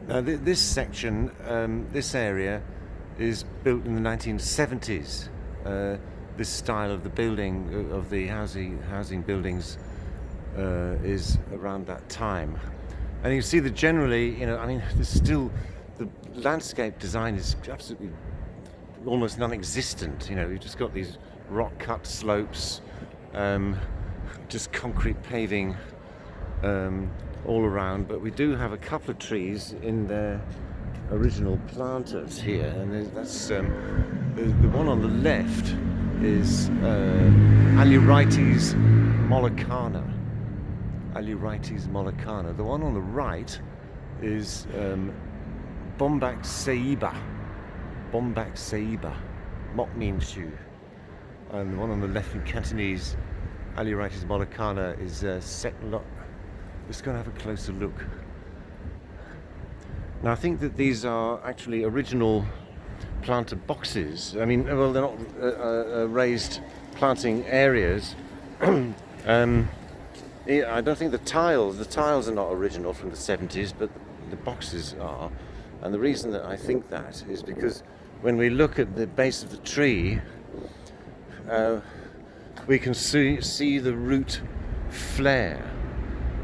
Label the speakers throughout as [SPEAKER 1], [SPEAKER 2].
[SPEAKER 1] Now this section, this area, is built in the 1970s. This style of the building, of the housing buildings, is around that time. And you see that generally, I mean, there's still, the landscape design is absolutely almost non-existent. You've just got these rock-cut slopes, just concrete paving all around. But we do have a couple of trees in their original planters here, and that's the one on the left is Aleurites moluccana. Aleurites moluccana. The one on the right is Bombax ceiba, Mokminshu. And the one on the left in Cantonese, Aleurites moluccana, is Setlot. Let's go and have a closer look. Now I think that these are actually original planter boxes. I mean, well, they're not raised planting areas. I don't think the tiles are not original from the 70s, but the boxes are. And the reason that I think that is because when we look at the base of the tree, we can see the root flare.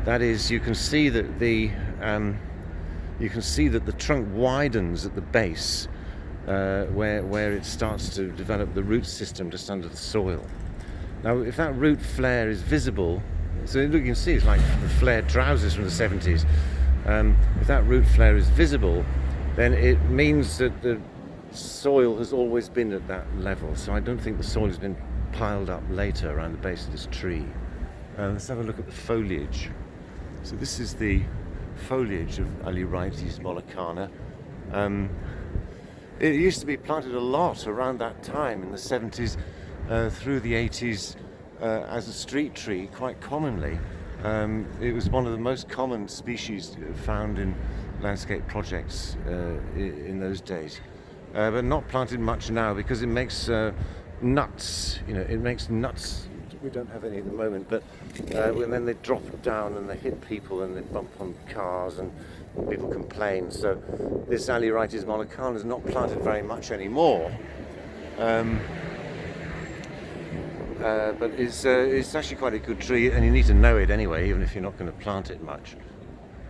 [SPEAKER 1] That is, you can see that the trunk widens at the base, where it starts to develop the root system just under the soil. Now, if that root flare is visible, so look, you can see it's like the flared trousers from the 70s. If that root flare is visible, then it means that the soil has always been at that level. So I don't think the soil has been piled up later around the base of this tree. Let's have a look at the foliage. So this is the foliage of Aleurites moluccana. It used to be planted a lot around that time in the 70s through the 80s as a street tree, quite commonly. It was one of the most common species found in landscape projects in those days, but not planted much now because it makes nuts. It makes nuts. We don't have any at the moment, but and then they drop down and they hit people and they bump on cars and people complain. So this Aleurites moluccana is not planted very much anymore, but it's actually quite a good tree, and you need to know it anyway, even if you're not going to plant it much.